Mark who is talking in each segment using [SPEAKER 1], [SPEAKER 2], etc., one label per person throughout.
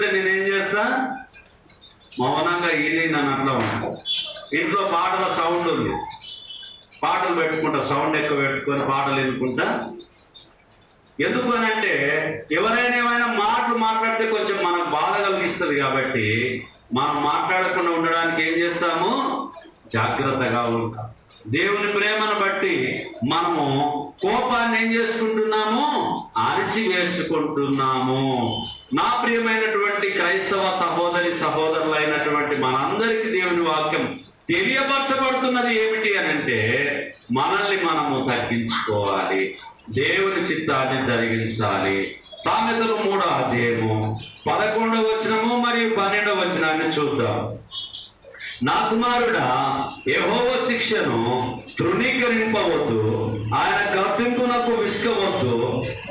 [SPEAKER 1] నేనేం చేస్తా, మౌనంగా ఈని నన్ను అట్లా ఉంటా. ఇంట్లో పాటల సౌండ్ ఉంది, పాటలు పెట్టుకుంటా, సౌండ్ ఎక్కువ పెట్టుకొని పాటలు వినుకుంటా. ఎందుకు అని అంటే ఎవరైనా ఏమైనా మాటలు మాట్లాడితే కొంచెం మనకు బాధ కలిగిస్తుంది కాబట్టి మనం మాట్లాడకుండా ఉండడానికి ఏం చేస్తాము, జాగ్రత్తగా ఉంటాం. దేవుని ప్రేమను బట్టి మనము కోపాన్ని ఏం చేసుకుంటున్నాము, అణిచివేసుకుంటున్నాము. నా ప్రియమైనటువంటి క్రైస్తవ సహోదరి సహోదరులైనటువంటి మనందరికీ దేవుని వాక్యం తెలియపరచబడుతున్నది ఏమిటి అని అంటే, మనల్ని మనము తగ్గించుకోవాలి, దేవుని చిత్తాన్ని జరిగించాలి. సామెతలు 3వ అధ్యాయము 11వ వచనము మరియు 12వ వచనాన్ని చూద్దాం. నా కుమారుడా, యెహోవా శిక్షను తృణీకరింపవద్దు, ఆయన గద్దింపునకు విసుకవద్దు.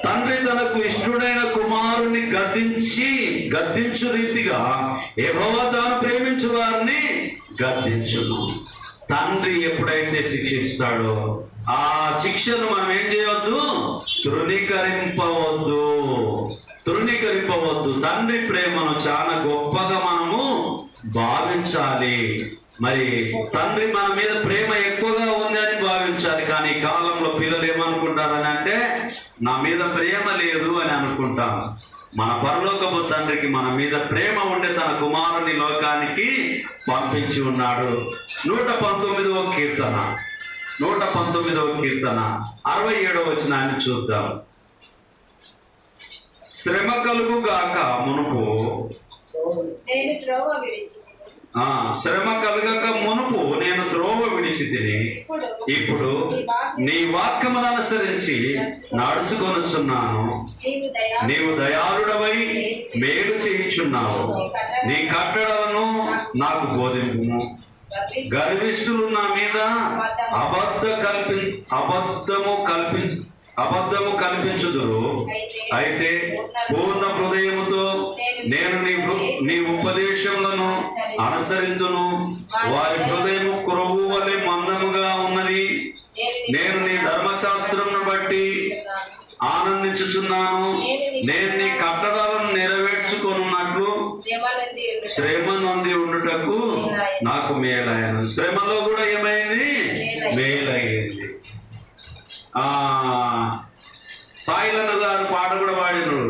[SPEAKER 1] తండ్రి తనకు ఇష్టడైన కుమారుని గద్దించు రీతిగా యెహోవా తాను ప్రేమించు వారిని గద్దించును. తండ్రి ఎప్పుడైతే శిక్షిస్తాడో ఆ శిక్షను మనం ఏం చేయవద్దు, తృణీకరింపవద్దు. తండ్రి ప్రేమను చాలా గొప్పగా మనము భావించాలి. మరి తండ్రి మన మీద ప్రేమ ఎక్కువగా ఉంది అని భావించాలి. కానీ ఈ కాలంలో పిల్లలు ఏమనుకుంటారని అంటే, నా మీద ప్రేమ లేదు అని అనుకుంటాం. మన పరలోకపు తండ్రికి మన మీద ప్రేమ ఉండే తన కుమారుని లోకానికి పంపించి ఉన్నాడు. 119వ కీర్తన 67వ వచనాన్ని చూద్దాం. శ్రమ కలుగుగాక మునుపు శ్రమ కలగక మునుపు నేను త్రోవ విడిచి తిని, ఇప్పుడు నీ వాక్యమును అనుసరించి నడుచుకొనుచున్నాను. నీవు దయాళుడవై మేలు చేయుచున్నావు, నీ కట్టడలను నాకు బోధింపుము. గర్విష్ఠులు నా మీద అబద్ధము కల్పించుదురు, అయితే పూర్ణ హృదయముతో నేను నీ ఉపదేశములను అనుసరింతును. వారి హృదయము క్రొవ్వు వలె మందముగా ఉన్నది. నేను నీ ధర్మశాస్త్రమును బట్టి ఆనందించుచున్నాను. నేను నీ కట్టడాలను నెరవేర్చుకున్నట్లు శ్రమ నొంది ఉండుటకు నాకు మేలైన. శ్రమలో కూడా ఏమైంది, మేలయ్యింది. సాయిలన్న గారు పాట కూడా పాడినారు,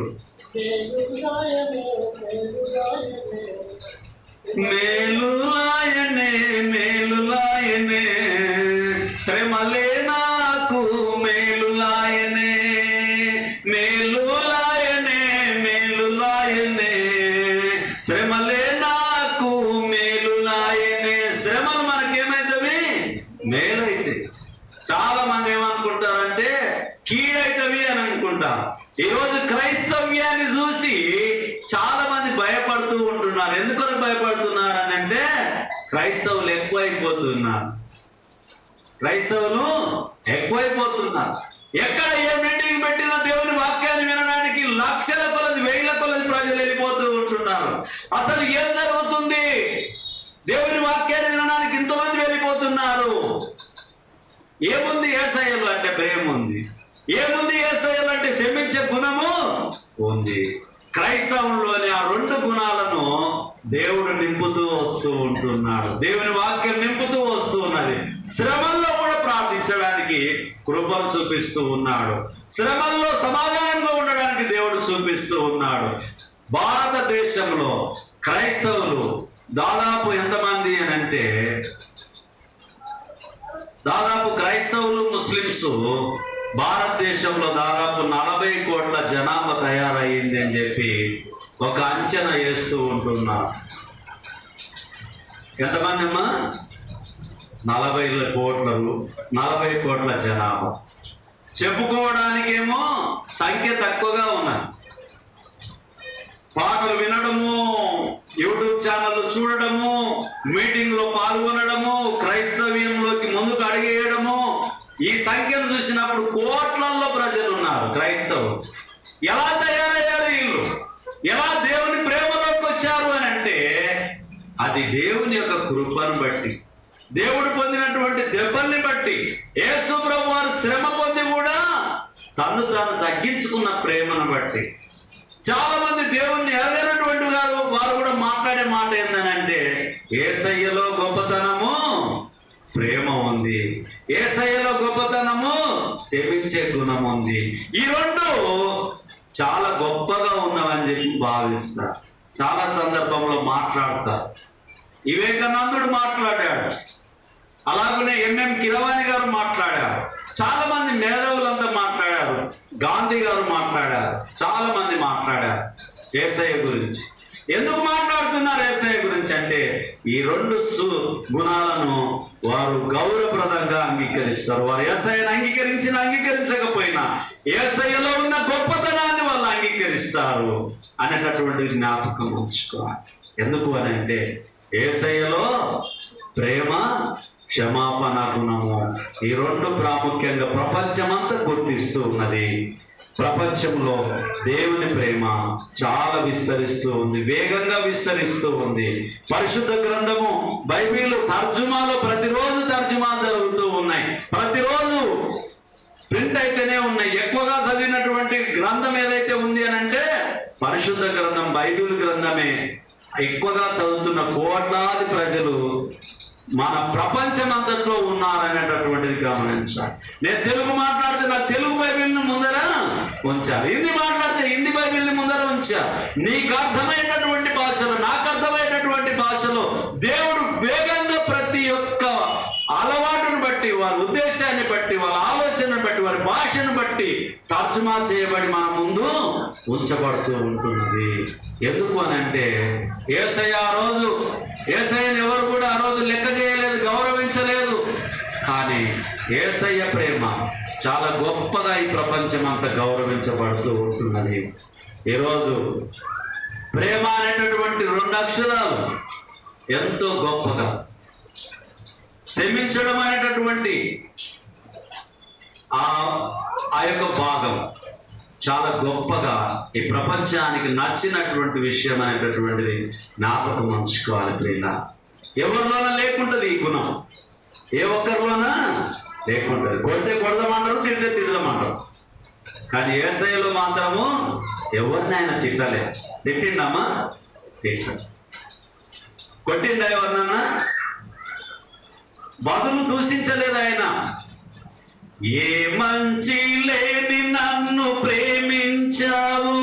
[SPEAKER 1] మేలులాయనే మేలులాయనే శ్రమలే నాకు మేలులాయనే, మేలులాయనే మేలులాయనే శ్రమలే నాకు మేలులాయనే. శ్రమలు మనకేమైతవి, మేలైతే. చాలా మంది ఏమనుకుంటారంటే కీడైతవి అని అనుకుంటారు. ఈరోజు క్రైస్తవ్యాన్ని చూసి చాలా మంది భయపడుతూ ఉంటున్నారు. ఎందుకని భయపడుతున్నారు అని అంటే, క్రైస్తవులు ఎక్కువైపోతున్నారు. ఎక్కడ ఏ మీటింగ్ పెట్టినా దేవుని వాక్యాన్ని వినడానికి లక్షల కొలది, వేల కొలది ప్రజలు వెళ్ళిపోతూ ఉంటున్నారు. అసలు ఏం జరుగుతుంది? దేవుని వాక్యాన్ని వినడానికి ఇంతమంది వెళ్ళిపోతున్నారు. ఏముంది యేసయ్యలో అంటే ప్రేమ ఉంది, ఏముంది యేసయ్యలో అంటే క్షమించే గుణము ఉంది. క్రైస్తవంలోని ఆ 2 గుణాలను దేవుడు నింపుతూ వస్తూ ఉంటున్నాడు. దేవుని వాక్యం నింపుతూ వస్తూ ఉన్నది. శ్రమల్లో కూడా ప్రార్థించడానికి కృపను చూపిస్తూ ఉన్నాడు. శ్రమల్లో సమాధానంగా ఉండడానికి దేవుడు చూపిస్తూ ఉన్నాడు. భారతదేశంలో క్రైస్తవులు దాదాపు ఎంతమంది అని అంటే, దాదాపు క్రైస్తవులు ముస్లిమ్స్ భారతదేశంలో దాదాపు 40 కోట్ల జనాభా తయారయ్యింది అని చెప్పి ఒక అంచనా వేస్తూ ఉంటున్నారు. ఎంతమంది అమ్మా? 40 కోట్ల జనాభా. చెప్పుకోవడానికేమో సంఖ్య తక్కువగా ఉన్నది. పాటలు వినడము, యూట్యూబ్ ఛానళ్ళు చూడడము, మీటింగ్లో పాల్గొనడము, క్రైస్తవ్యంలోకి ముందుకు అడిగేయడము, ఈ సంఖ్యను చూసినప్పుడు కోట్లల్లో ప్రజలు ఉన్నారు క్రైస్తవులు. ఎలా తయారయ్యారు వీళ్ళు? ఎలా దేవుని ప్రేమలోకి వచ్చారు అని అంటే, అది దేవుని యొక్క కృపను బట్టి, దేవుడు పొందినటువంటి దెబ్బల్ని బట్టి, యేసు ప్రభువారు శ్రమ పొంది కూడా తను తాను తగ్గించుకున్న ప్రేమను బట్టి. చాలా మంది దేవుణ్ణి ఎరగనటువంటి వారు కూడా మాట్లాడే మాట ఏంటనంటే, యేసయ్యలో గొప్పతనము ప్రేమ ఉంది, యేసయ్యలో గొప్పతనము క్షమించే గుణం ఉంది. ఈ రెండు చాలా గొప్పగా ఉన్నవని చెప్పి భావిస్తారు. చాలా సందర్భంలో మాట్లాడతారు. వివేకానందుడు మాట్లాడాడు, అలాగనే ఎంఎం కిరవాణి గారు మాట్లాడారు, చాలా మంది మేధావులంతా మాట్లాడారు, గాంధీ గారు మాట్లాడారు, చాలా మంది మాట్లాడారు యేసయ్య గురించి. ఎందుకు మాట్లాడుతున్నారు యేసయ్య గురించి అంటే, ఈ రెండు గుణాలను వారు గౌరవప్రదంగా అంగీకరిస్తారు. వారు యేసయ్యను అంగీకరించకపోయినా యేసయ్యలో ఉన్న గొప్పతనాన్ని వాళ్ళు అంగీకరిస్తారు అనేటటువంటి జ్ఞాపకం ఉంచుకోవాలి. ఎందుకు అని అంటే, యేసయ్యలో ప్రేమ, క్షమాపణ గుణము, ఈ రెండు ప్రాముఖ్యంగా ప్రపంచమంతా గుర్తిస్తూ ఉన్నది. ప్రపంచంలో దేవుని ప్రేమ చాలా విస్తరిస్తూ ఉంది, వేగంగా విస్తరిస్తూ ఉంది. పరిశుద్ధ గ్రంథము బైబిల్ తర్జుమాలో ప్రతిరోజు తర్జుమాలు జరుగుతూ ఉన్నాయి, ప్రతిరోజు ప్రింట్ అయితేనే ఉన్నాయి. ఎక్కువగా చదివినటువంటి గ్రంథం ఏదైతే ఉంది అని అంటే పరిశుద్ధ గ్రంథం, బైబిల్ గ్రంథమే. ఎక్కువగా చదువుతున్న కోట్లాది ప్రజలు మన ప్రపంచం అంతట్లో ఉన్నారనేటటువంటిది గమనించాలి. నేను తెలుగు మాట్లాడితే నా తెలుగు బైబిల్ని ముందర ఉంచాలి, హిందీ మాట్లాడితే హిందీ బైబిల్ని ముందర ఉంచాలి. నీకు అర్థమయ్యేటటువంటి భాషలో, నాకు అర్థమయ్యేటటువంటి భాషలో దేవుడు వేగంగా ప్రతి ఒక్క అలవాటును బట్టి, వారి ఉద్దేశాన్ని బట్టి, వాళ్ళ ఆలోచనను బట్టి, వారి భాషను బట్టి తర్జుమా చేయబడి మన ముందు ఉంచబడుతూ ఉంటున్నది. ఎందుకు అని అంటే, యేసయ్యను ఎవరు కూడా ఆ రోజు లెక్క చేయలేదు, గౌరవించలేదు. కానీ యేసయ్య ప్రేమ చాలా గొప్పగా ఈ ప్రపంచం అంతా గౌరవించబడుతూ ఉంటున్నది. ఈరోజు ప్రేమ అనేటటువంటి 2 అక్షరాలు ఎంతో గొప్పగా, క్షమించడం అనేటటువంటి ఆ యొక్క భాగం చాలా గొప్పగా ఈ ప్రపంచానికి నచ్చినటువంటి విషయం అనేటటువంటిది జ్ఞాపకం ఉంచుకోవాలి. ప్రేమ ఎవరిలోనా లేకుంటుంది, ఈ గుణం ఏ ఒక్కరిలోనా లేకుంటుంది. కొడితే కొడదామంటారు, తిడితే తిడదామంటారు. కానీ యేసయ్యలో మాత్రము ఎవరిని ఆయన తిట్టలే. తిట్టిండమ్మా? తిట్ట. కొట్టిండా ఎవరినన్నా? బదులు దూషించలేదు ఆయన. ఏ మంచి లేని నన్ను ప్రేమించావు,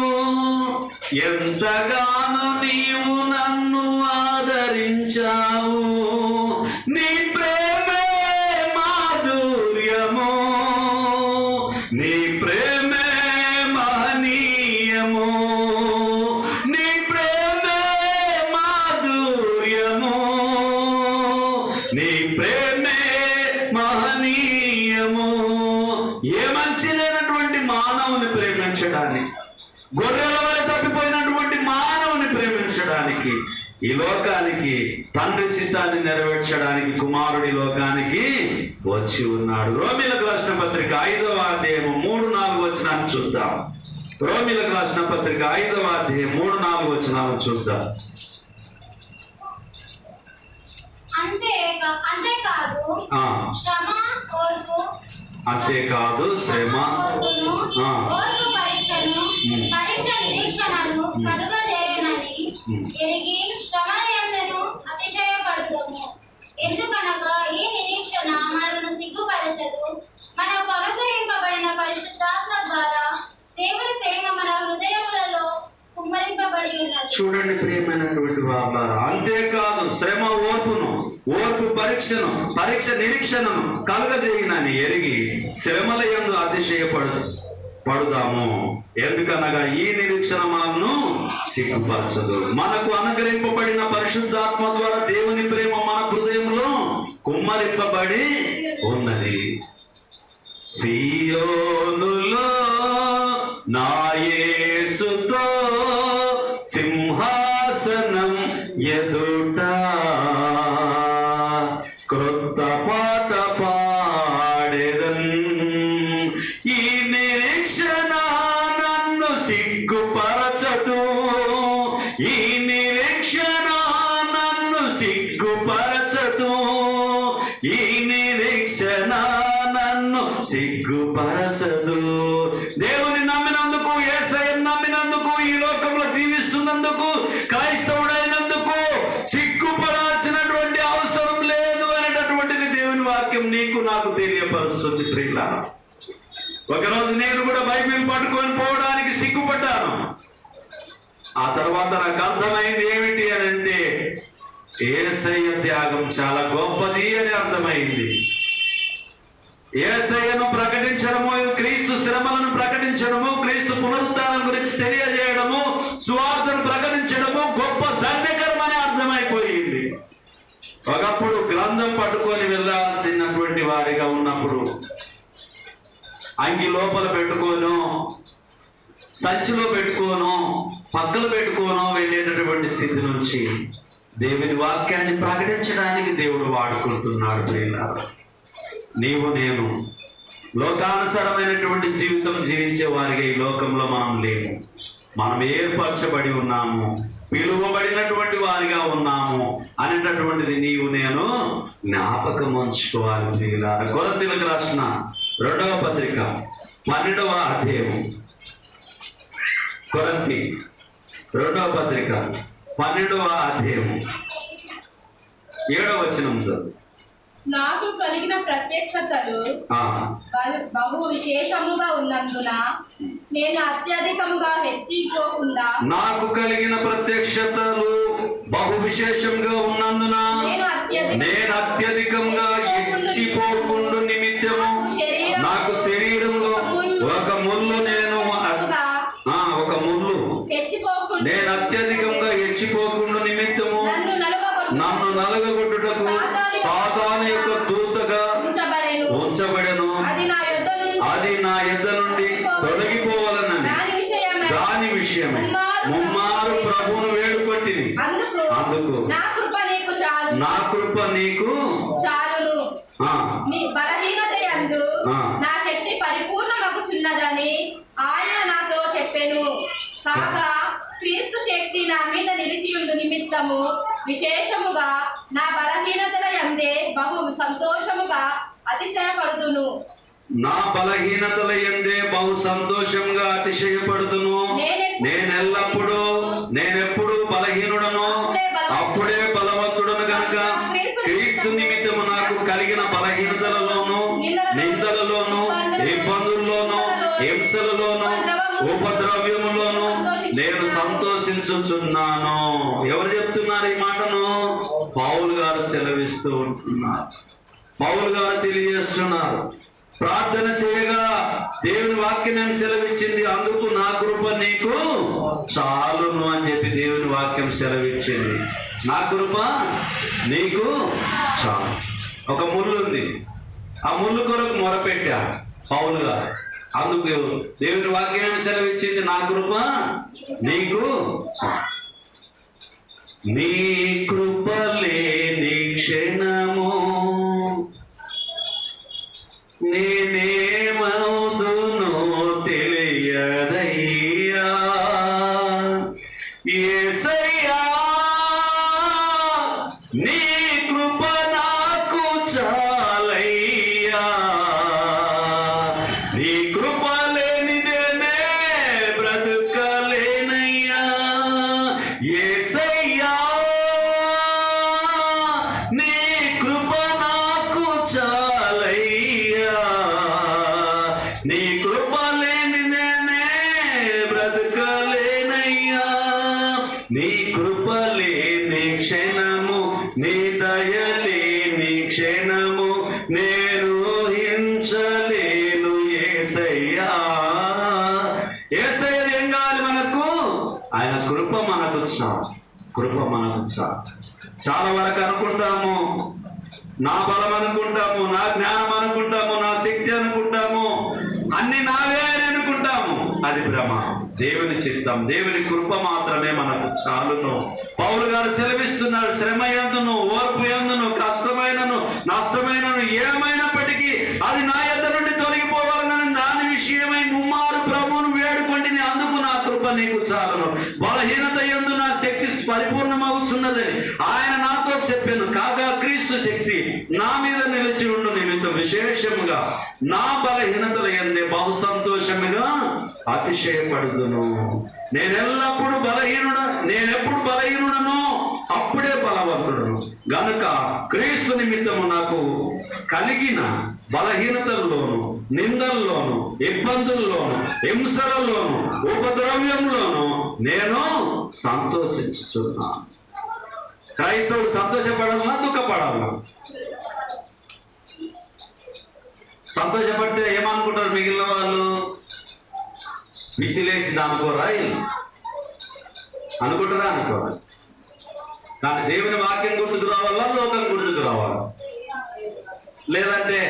[SPEAKER 1] ఎంతగానో నీవు నన్ను ఆదరించావు, నీ ప్రేమే మాధుర్యము, నీ ప్రేమే మహనీయము, నీ ప్రేమే మాధుర్యము, నీ ప్రేమే మహనీయము. ఏ మంచి లేనటువంటి మానవుని ప్రేమించడానికి, గొర్రెల వలె తప్పిపోయినటువంటి మానవుని ప్రేమించడానికి, ఈ లోకానికి తండ్రి చిత్తాన్ని నెరవేర్చడానికి కుమారుడి లోకానికి వచ్చి ఉన్నాడు. రోమీలకు రాసిన పత్రిక 5వ అధ్యాయం 3-4 వచనాన్ని చూద్దాం. రోమీలకు రాసిన పత్రిక 5వ అధ్యాయం 3-4 వచనాలను చూద్దాం. అంతేకాదు శ్రమ,
[SPEAKER 2] పరీక్ష నిరీక్షణను కలుగజేయునని ఎరిగి శ్రమలయందును అతిశయపడుదుము. ఎందుకనగా ఈ నిరీక్షణ మనలను సిగ్గుపరచదు, మనకు అనుగ్రహింపబడిన పరిశుద్ధాత్మ ద్వారా దేవుని ప్రేమ మన హృదయములలో కుమ్మరింపబడి ఉన్నది.
[SPEAKER 1] చూడండి ప్రియమైనటువంటి వారు, అంతేకాదు శ్రమ ఓర్పు పరీక్ష నిరీక్షణను కలుగజేయునని ఎరిగి శ్రమల యందు అతిశయపడుదాము. ఎందుకనగా ఈ నిరీక్షణ మనల్ని సిగ్గుపరచదు. మనకు అనుగ్రహింపబడిన పరిశుద్ధాత్మ ద్వారా దేవుని ప్రేమ మన హృదయంలో కుమ్మరింపబడి ఉన్నది. సియోనులో నా యేసుతో సింహాసనం ఎదుట క్రొత్త పాట పాడెదన్, ఈ నిరీక్షణ నన్ను సిగ్గుపరచదు, ఈ నిరీక్షణ నన్ను సిగ్గుపరచదు, ఈ నిరీక్షణ నన్ను సిగ్గుపరచదు. దేవుని నమ్మినందుకు, యేసయ్యను నమ్మినందుకు ఈ లోక ఉన్నందుకు, క్రైస్తవుడైనందుకు సిగ్గుపడాల్సినటువంటి అవసరం లేదు అనేటటువంటిది దేవుని వాక్యం నీకు నాకు తెలియపరుస్తుంది ప్రియులారా. ఒకరోజు నేను కూడా బైబిల్ పట్టుకొని పోవడానికి సిగ్గుపడ్డాను. ఆ తర్వాత నాకు అర్థమైంది ఏమిటి అని అంటే, యేసయ్య త్యాగం చాలా గొప్పది అని అర్థమైంది. యేసయ్యను ప్రకటించడము, క్రీస్తు శ్రమలను ప్రకటించడము, క్రీస్తు పునరుత్థానం గురించి తెలియజేయడము, సువార్తను ప్రకటించడము గొప్ప ధన్యకరమని అర్థమైపోయింది. ఒకప్పుడు గ్రంథం పట్టుకొని వెళ్ళాల్సినటువంటి వారిగా ఉన్నప్పుడు అంగి లోపల పెట్టుకోను, సంచిలో పెట్టుకోను, పక్కలు పెట్టుకోను వెళ్ళేటటువంటి స్థితి నుంచి దేవుని వాక్యాన్ని ప్రకటించడానికి దేవుడు వాడుకుంటున్నాడు ప్రియులారా. నీవు నేను లోకానుసారమైనటువంటి జీవితం జీవించే వారిగా ఈ లోకంలో మనం లేము. మనం ఏర్పరచబడి ఉన్నాము, పిలువబడినటువంటి వారిగా ఉన్నాము అనేటటువంటిది నీవు నేను జ్ఞాపకం ఉంచుకోవాలి ప్రియులారా. కొరింథీయులకు రాసిన 2వ పత్రిక 12వ అధ్యాయం. కొరింథీ 2వ పత్రిక 12వ అధ్యాయం 7వ వచనంతో,
[SPEAKER 3] నాకు కలిగిన ప్రత్యక్షతలు బహు విశేషముగా ఉన్నందున నేను అత్యధికముగా హెచ్చిపోకుండా, నాకు కలిగిన ప్రత్యక్షతలు
[SPEAKER 1] బహు విశేషంగా ఉన్నందున నేను అత్యధికంగా హెచ్చిపోకుండా నిమిత్తము నాకు శరీరంలో ఒక ముళ్ళు నేను అత్యధికంగా హెచ్చిపోకుండా నిమిత్తము నన్ను నలగగొట్టుటకు సాతాను యొక్క దూతగా ఉంచబడెను. అది నా యొద్ద నుండి తొలగిపోవాలనని దాని విషయం ముమ్మారు ప్రభువును వేడుకొట్టిని. అందుకు నా కృప నీకు చాలును,
[SPEAKER 3] బలహీనత యందు నా శక్తి పరిపూర్ణమగుచున్నదని ఆయన నాతో చెప్పెను. కాగా క్రీస్తు శక్తి నా మీద నిలిచియుండు నిమిత్తము విశేషముగా నా బలహీనతల యందే బహు సంతోషముగా అతిశయపడుతును.
[SPEAKER 1] నా బలహీనతల యందే బహు సంతోషంగా అతిశయపడుతును. నేనెప్పుడు బలహీనుడను, అప్పుడే బలవంతుడను గనుక క్రీస్తు నిమిత్తము నాకు కలిగిన బలహీనతలలోను, నిందలలోను, ఇబ్బందుల్లోను, హింసలలోను, ఉపద్రవ్యములోను నేను సంతోషించుచున్నాను. ఎవరు చెప్తున్నారు ఈ మాటను? పౌలు గారు సెలవిస్తూ ఉంటున్నారు. పౌలు గారు తెలియజేస్తున్నారు. ప్రార్థన చేయగా దేవుని వాక్యం సెలవిచ్చింది. అందుకు నా కృప నీకు చాలును అని చెప్పి దేవుని వాక్యం సెలవిచ్చింది. నా కృప నీకు చాలు. ఒక ముళ్ళు ఉంది, ఆ ముళ్ళు కొరకు మొరపెట్టాడు పౌలు గారు. అందుకు దేవుని వాక్యం సెలవిచ్చింది, నా కృప నీకు చాలు. నీ కృప లేని క్షణము నేనేమవుదునో తెలియదయ్యా. యేసయ్యా నీ కృప నాకు చాలయ్యా. నీ కృప లేనిదేనే బ్రతుకలేనయ్యా. యేసయ్యా నీ కృప నాకు చాలయ్యా. నీ కృప లేనిదేనే బ్రతుకలేనయ్యా. నీ కృప లేని క్షణము, నీ దయ లేని క్షణము నేను హించలేను. యేసయ్యా, యేసయ్య ఏం కావాలి మనకు? ఆయన కృప మనకు చాలు. కృప మనకు చాలు. చాలా వరకు అనుకుంటాము, నా బలం అనుకుంటాము, నా జ్ఞానం అనుకుంటాము, నా శక్తి అనుకుంటాము, అన్ని నావే అని అనుకుంటాము. అది భ్రమ. దేవుని చిత్తం, దేవుని కృప మాత్రమే మనకు చాలును. పౌలు గారు సెలవిస్తున్నాడు, శ్రమ యందును, ఓర్పు యందును, కష్టమైనను, నష్టమైనను ఏమైనప్పటికీ అది నా యొద్ద నుండి తొలగిపోవాలని దాని విషయమై ముమ్మారు ప్రభువును వేడుకొంటిని. అందుకు నా కృప నీకు చాలును. బలహీనత యందు నా శక్తి పరిపూర్ణమవుతున్నదని ఆయన నాతో చెప్పాను. కాగా క్రీస్తు శక్తి నా మీద నిలిచి ఉండు నిమిత్తం విశేషముగా నా బలహీనతల యందే బహు సంతోషముగా అతిశయపడుదును. నేనెప్పుడు బలహీనుడనో అప్పుడే బలవంతుడును. గనుక క్రీస్తు నిమిత్తము నాకు కలిగిన బలహీనతల్లోను, నిందల్లోను, ఇబ్బందుల్లోను, హింసలలోను, ఉపద్రవ్యంలోను నేను సంతోషించుచున్నాను. క్రైస్తవుడు సంతోషపడాలన్నా దుఃఖపడాలన్నా? సంతోషపడితే ఏమనుకుంటారు మిగిలిన వాళ్ళు? పిచ్చిలేసి అనుకోరా? అనుకుంటారా? అనుకోరా? కానీ దేవుని వాక్యం గుర్తుకు రావాలా, లోకం గుర్తుకు రావాలా? లేదంటే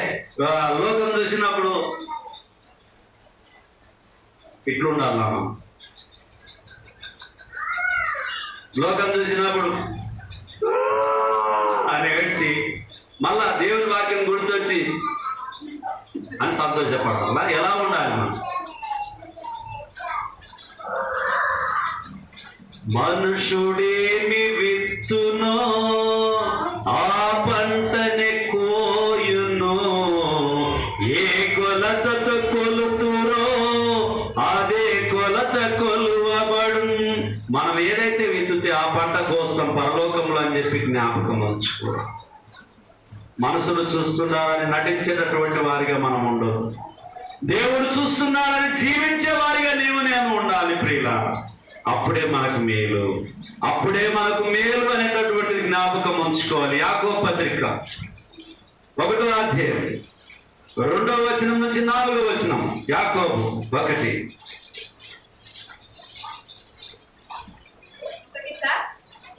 [SPEAKER 1] లోకం చూసినప్పుడు ఇట్లుండాలా? లోకం చూసినప్పుడు అని ఏడ్చి మళ్ళా దేవుని వాక్యం గుర్తొచ్చి అని సంతోషపడాలా? ఎలా ఉండాలి మనం? మనుషుడేమి విత్తునో ఆ పంటనే కోయును, ఏ కొలతతో కొలుతురో అదే కొలత కొలువబడు. మనం ఏదైతే విత్తుతే ఆ పంట కోస్తాం పరలోకంలో అని చెప్పి జ్ఞాపకం ఉంచుకోవడం. మనసులు చూస్తున్నారని నటించేటటువంటి వారిగా మనం ఉండదు. దేవుడు చూస్తున్నాడని జీవించే వారిగా నేను ఉండాలి ప్రియులారా. అప్పుడే మనకు మేలు, అనేటటువంటిది జ్ఞాపకం ఉంచుకోవాలి. యాకోబు పత్రిక 1వ అధ్యాయం 2వ వచనం నుంచి 4వ వచనం. యాకోబు 1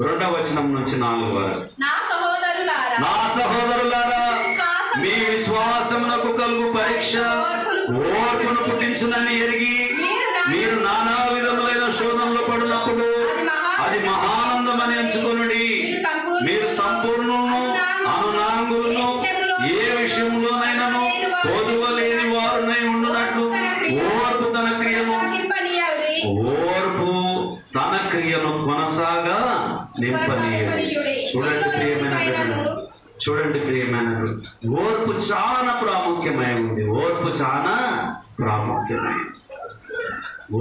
[SPEAKER 1] 2వ వచనం నుంచి 4 వరకు. నా సహోదరులారా మీ విశ్వాసమునకు కలుగు పరీక్ష ఓర్పును పుట్టించునని ఎరిగి మీరు నానా విధములైన శోధనలో పడినప్పుడు అది మహానందమని ఎంచుకొనుడి. మీరు సంపూర్ణులను అనునాంగులను ఏ విషయంలోనైనాను కొదువలేని వారునై ఉండునట్లు ఓర్పు తన క్రియను కొనసాగా నింపనీయుడి. చూడండి ప్రియమైనది, ఓర్పు చాలా ప్రాముఖ్యమైనది.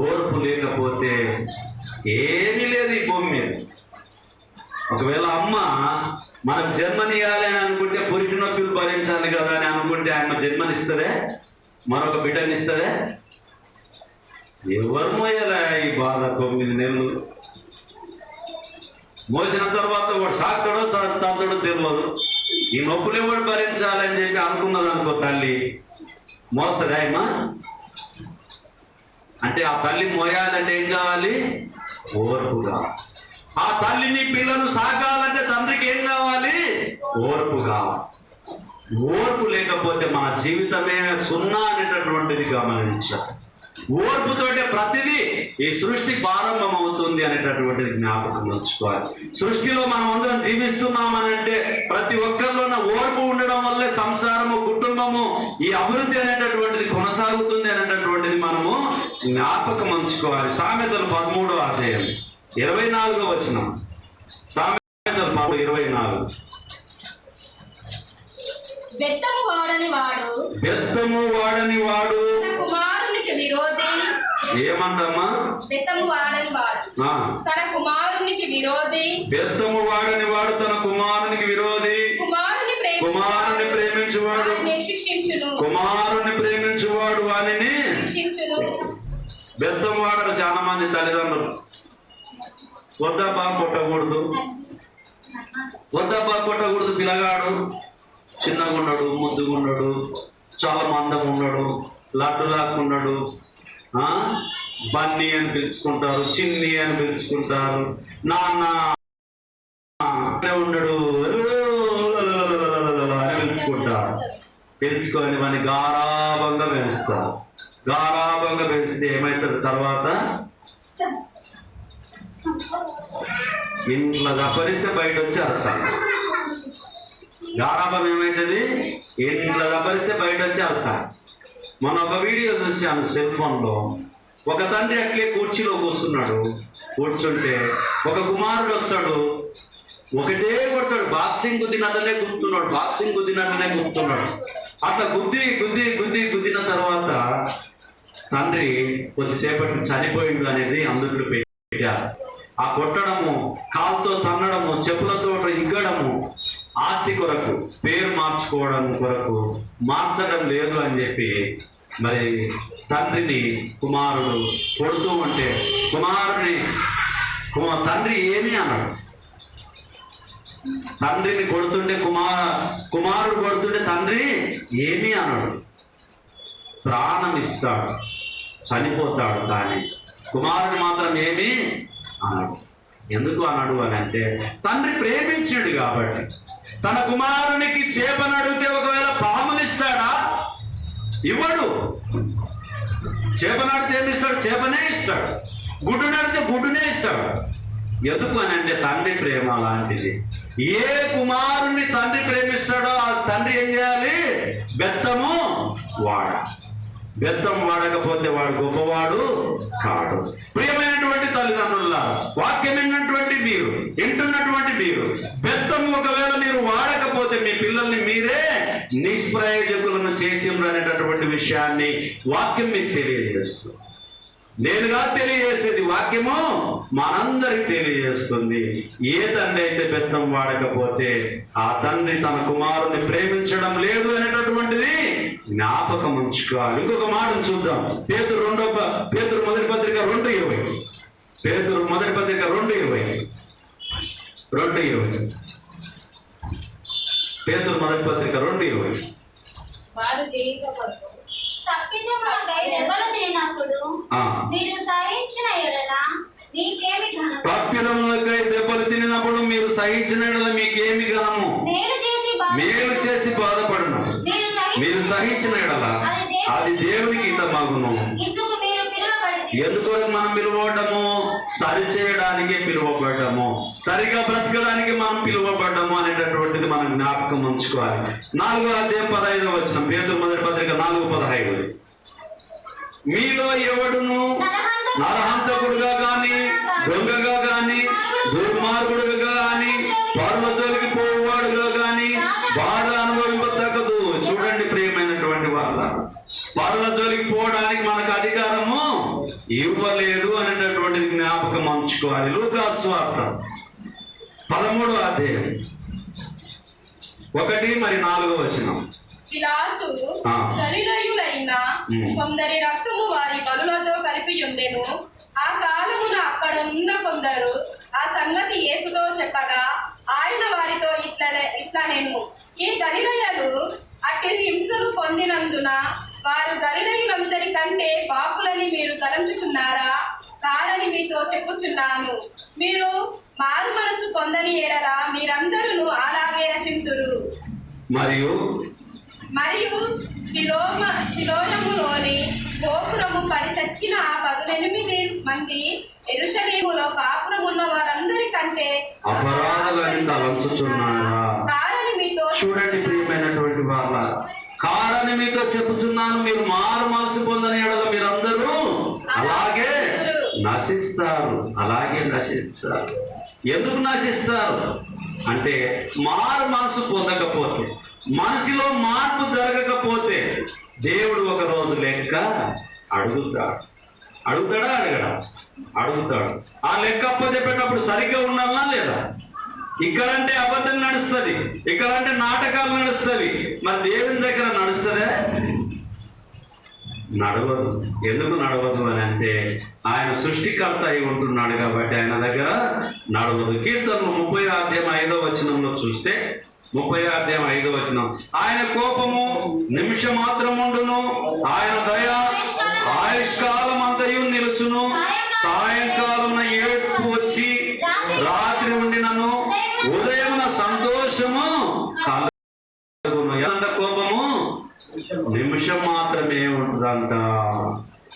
[SPEAKER 1] ఓర్పు లేకపోతే ఏమీ లేదు ఈ భూమి మీద. ఒకవేళ అమ్మ మనకు జన్మనియాలి అని అనుకుంటే పురిటి నొప్పులు భరించాలి కదా అని అనుకుంటే ఆయన జన్మనిస్తుందే, మరొక బిడ్డనిస్తుందే? ఎవరు మోయాలా ఈ బాధ? 9 నెలలు మోసిన తర్వాత వాడు సాగుతాడో తాగుతాడో తెలియదు. ఈ నొప్పులు ఎవడు భరించాలని చెప్పి అనుకున్నది అనుకో, తల్లి మోస్తుందా అమ్మా? అంటే ఆ తల్లి మోయాలంటే ఏం కావాలి? ఓర్పు కావాలి. ఆ తల్లిని పిల్లలు సాగాలంటే తండ్రికి ఏం కావాలి? ఓర్పు కావాలి. ఓర్పు లేకపోతే మన జీవితమే సున్నా అనేటటువంటిది గమనించాలి. ఓర్పుతోటే ప్రతిదీ ఈ సృష్టి ప్రారంభం అవుతుంది అనేటటువంటిది జ్ఞాపకం ఉంచుకోవాలి. సృష్టిలో మనం అందరం జీవిస్తున్నామనంటే ప్రతి ఒక్కరిలోన ఓర్పు ఉండడం వల్లే సంసారము, కుటుంబము, ఈ అభివృద్ధి అనేటటువంటిది కొనసాగుతుంది అనేటటువంటిది మనము జ్ఞాపకం ఉంచుకోవాలి. సామెతలు 13వ అధ్యాయం 24వ వచనం. సామెతలు 13:24.
[SPEAKER 3] బెత్తము వాడని వాడు కుమారునికి విరోధి.
[SPEAKER 1] ఏమంటమ్మా?
[SPEAKER 3] బెత్తము వాడని వాడు తన కుమారునికి విరోధి.
[SPEAKER 1] బెత్తము వాడని వాడు తన కుమారునికి విరోధి. కుమారుని ప్రేమించువాడు కుమారుని ప్రేమించువాడు వానిని బెత్తము వాడరు చాలా మంది తల్లిదండ్రులు. వద్దబ్బా కొట్టకూడదు, పిల్లగాడు చిన్నగా ఉన్నాడు, ముద్దుగా ఉన్నాడు, చాలా మందం ఉన్నాడు, లడ్డు లాక్కున్నాడు, బన్నీ అని పిలుచుకుంటారు, చిన్ని అని పిలుచుకుంటారు, నాన్న ఉన్నాడు అని పిలుచుకుంటారు. పిలుచుకొని వాని గారాభంగా పెంచుతారు. గారాభంగా పెంచితే ఏమవుతుంది? తర్వాత ఇంట్లో దప్పరిస్తే బయట వచ్చి అరుస్తాను. గారాభం ఏమవుతుంది? ఇంట్లో దప్పరిస్తే బయట వచ్చి అరుస్తాను. మొన్న ఒక వీడియో చూశాను సెల్ ఫోన్లో. ఒక తండ్రి అట్లే కుర్చీలో కూర్చున్నాడు. కూర్చుంటే ఒక కుమారుడు వస్తాడు, ఒకటే కొడతాడు. బాక్సింగ్ గుద్దినట్లనే గుర్తున్నాడు. అట్లా గుద్దిన తర్వాత తండ్రి కొద్దిసేపటికి చనిపోయిండు అనేది అందుట్లో పెట్టారు. ఆ కొట్టడము, కాలుతో తన్నడము, చెప్పులతో ఇగ్గడము ఆస్తి కొరకు, పేరు మార్చుకోవడం కొరకు మార్చడం లేదు అని చెప్పి మరి తండ్రిని కుమారుడు కొడుతూ ఉంటే తండ్రి ఏమీ అన్నాడు. తండ్రిని కొడుతుంటే కుమారుడు కొడుతుంటే తండ్రి ఏమీ అన్నాడు. ప్రాణం ఇస్తాడు, చనిపోతాడు, కానీ కుమారుడు మాత్రం ఏమీ అన్నాడు. ఎందుకు అన్నాడు అని అంటే తండ్రి ప్రేమించాడు కాబట్టి. తన కుమారునికి చేపను అడిగితే ఒకవేళ పామునిస్తాడా? ఇవ్వడు. చేపను అడిగితే ఏమి ఇస్తాడు? చేపనే ఇస్తాడు. గుడ్డుని అడిగితే గుడ్డునే ఇస్తాడు. ఎందుకు అని అంటే తండ్రి ప్రేమ అలాంటిది. ఏ కుమారుణ్ణి తండ్రి ప్రేమిస్తాడో ఆ తండ్రి ఏం చేయాలి? బెత్తము బెత్తం వాడకపోతే వాడు గొప్పవాడు కాడు. ప్రియమైనటువంటి తల్లిదండ్రుల, వాక్యం వింటున్నటువంటి మీరు బెత్తం ఒకవేళ మీరు వాడకపోతే మీ పిల్లల్ని మీరే నిష్ప్రయోజకులను చేసిండ్రు అనేటటువంటి విషయాన్ని వాక్యం మీకు తెలియజేస్తుంది. నేనుగా తెలియజేసేది వాక్యము మనందరికి తెలియజేస్తుంది. ఏ తండ్రి అయితే బెత్తం వాడకపోతే ఆ తండ్రి తన కుమారుని ప్రేమించడం లేదు అనేటటువంటిది జ్ఞాపకం ఉంచుకోవాలి. ఇంకొక మాటను చూద్దాం. పేతురు మొదటి పత్రిక 2:20. పేతురు మొదటి పత్రిక 2:20. పేతురు మొదటి పత్రిక 2:20.
[SPEAKER 2] తప్పిదములకై దెబ్బలు తిన్నప్పుడు మీరు సహించిన ఎడల మీకేమి ఘనము? మేలు చేసి బాధపడును మీరు సహించిన ఎడల అది దేవునికి హితమగును. ఎందుకు మనం పిలువబడ్డము? సరి చేయడానికి పిలువబడ్డము, సరిగా బ్రతకడానికి మనం పిలువబడ్డము అనేటటువంటిది మనం జ్ఞాపకం ఉంచుకోవాలి. 4వ అధ్యాయం 15వ వచనం, పేతురు మొదటి పత్రిక 4:15. మీలో ఎవడును నరహంతకుడుగా గాని, దొంగగా గాని, దుర్మార్గుడుగా గాని, పరుల జోలికి పోవాడుగా గాని బాధ అనుభవింపతగదు. చూడండి ప్రియమైనటువంటి వాళ్ళ, పరుల జోలికి పోవడానికి మనకు అధికారము ఇవ్వలేదు అనేటటువంటిది జ్ఞాపకం ఉంచుకోవాలి. లూకా సువార్త 13వ అధ్యాయం 1-4వ వచనం.
[SPEAKER 3] పిలాతు గలిలయులైన కొందరి రక్తము వారి బలులతో కలిపి ఉండెను. ఆ కాలమున అక్కడ ఉన్న కొందరు ఆ సంగతి యేసుతో చెప్పగా ఆయన వారితో ఇట్లనెను, ఈ గలిలయులు అట్టి హింసలు పొందినందున వారు గలిలయులందరి కంటే పాపులని మీరు తలంచుకున్నారా? కారని మీతో చెప్పుచున్నాను. మీరు మారు మనసు పొందని ఎడల మీరందరూ అలాగే నశింతురు. మరియు శిలోయములోని గోపురము పడి చచ్చిన ఆ 18 మంది యెరూషలేములో కాపురమున్న వారందరి కంటే
[SPEAKER 1] అపరాధులని తలంచుచున్నారా?
[SPEAKER 3] కారని మీతో.
[SPEAKER 1] చూడండి ప్రియమైనటువంటి వాళ్ళ, కారని మీతో చెప్పుచున్నాను, మీరు మారు మనసు పొందని ఎడల మీరందరూ అలాగే నశిస్తారు. ఎందుకు నశిస్తారు అంటే మారు మనసు పొందకపోతే, మనసులో మార్పు జరగకపోతే దేవుడు ఒక రోజు లెక్క అడుగుతాడా? అడుగుతాడు. ఆ లెక్క అప్పచెప్పేటప్పుడు సరిగ్గా ఉండాలనా లేదా? ఇక్కడంటే అబద్ధం నడుస్తుంది, ఇక్కడంటే నాటకాలు నడుస్తుంది. మరి దేవుని దగ్గర నడుస్తుందే? నడవదు. ఎందుకు నడవదు అని అంటే ఆయన సృష్టికర్త అయి ఉంటున్నాడు కాబట్టి ఆయన దగ్గర నడవదు. కీర్తనలు 30వ అధ్యాయం 5వ వచనంలో చూస్తే, 30వ అధ్యాయం 5వ వచనం, ఆయన కోపము నిమిషం మాత్రం ఉండును, ఆయన దయ ఆయుష్కాలం అంతయు నిలుచును. సాయంకాలం ఏడుపు వచ్చి రాత్రి ఉండినను ఉదయమున సంతోషము కలుగును. కోపము నిమిషం మాత్రమే ఉంటుందంట.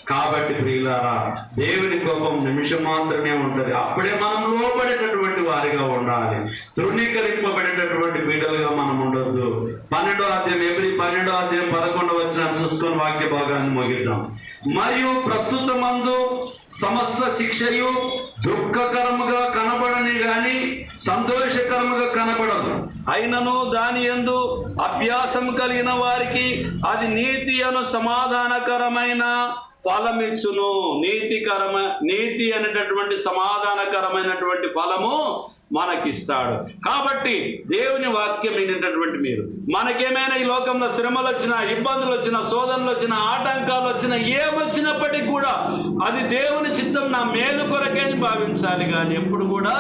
[SPEAKER 1] కాబట్టి ప్రియులారా, దేవుని కోపం నిమిషం మాత్రమే ఉంటుంది. అప్పుడే మనం లోబడేటటువంటి వారిగా ఉండాలి.
[SPEAKER 2] మారాలి. తృణీకరింపబడేటటువంటి బిడ్డలుగా మనం ఉండొద్దు. 12వ అధ్యాయం, ఎబ్రీ 12వ అధ్యాయం 11వ వచనాన్ని చూసుకొని వాక్య భాగాన్ని ముగిద్దాం. మరియు ప్రస్తుతమందు సమస్త శిక్షయు దుఃఖకరముగా కనబడని గాని సంతోషకరముగా కనబడదు.
[SPEAKER 1] అయినను దాని యందు అభ్యాసం కలిగిన వారికి అది నీతి అను సమాధానకరమైన ఫలమిచ్చును. నీతి అనేటటువంటి సమాధానకరమైనటువంటి ఫలము మనకిస్తాడు. కాబట్టి దేవుని వాక్యం వినేటటువంటి మీరు, మనకేమైనా ఈ లోకంలో శ్రమలు వచ్చినా, ఇబ్బందులు వచ్చినా, శోధనలు వచ్చినా, ఆటంకాలు వచ్చినా, ఏమొచ్చినప్పటికీ కూడా అది దేవుని చిత్తం, నా మేలు కొరకని భావించాలి కానీ ఎప్పుడు కూడా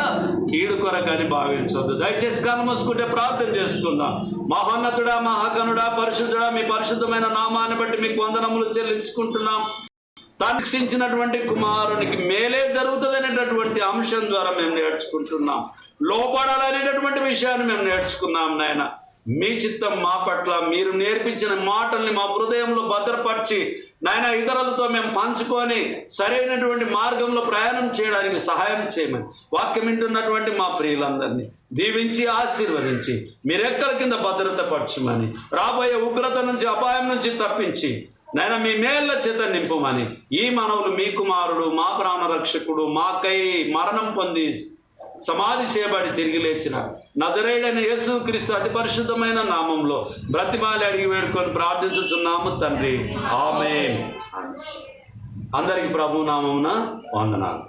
[SPEAKER 1] కీడు కొరకని భావించవద్దు. దయచేసి కళ్ళు మూసుకుంటే ప్రార్థన చేసుకుందాం. మహోన్నతుడా, మహాగణుడా, పరిశుద్ధుడా, మీ పరిశుద్ధమైన నామాన్ని బట్టి మీకు వందనములు చెల్లించుకుంటున్నాం. రక్షించినటువంటి కుమారునికి మేలే జరుగుతుంది అనేటటువంటి అంశం ద్వారా మేము నేర్చుకుంటున్నాం. లోపడాలనేటటువంటి విషయాన్ని మేము నేర్చుకున్నాం. నాయన, మీ చిత్తం మా పట్ల, మీరు నేర్పించిన మాటల్ని మా హృదయంలో భద్రపరిచి నాయన ఇతరులతో మేము పంచుకొని సరైనటువంటి మార్గంలో ప్రయాణం చేయడానికి సహాయం చేయమని, వాక్యం వింటున్నటువంటి మా ప్రియులందరినీ దీవించి ఆశీర్వదించి మీరెక్కల కింద భద్రతపరచమని, రాబోయే ఉగ్రత నుంచి, అపాయం నుంచి తప్పించి నాయన మీ మేళ్ల చేత నింపమని, ఈ మనవులు మీ కుమారుడు, మా ప్రాణ రక్షకుడు, మాకై మరణం పొంది సమాధి చేయబడి తిరిగి లేచిన నజరేయుడైన యేసుక్రీస్తు అతి పరిశుద్ధమైన నామంలో బ్రతిమాలి అడిగి వేడుకొని ప్రార్థించుచున్నాము తండ్రి. ఆమేన్. అందరికి ప్రభు నామమున వందనాలు.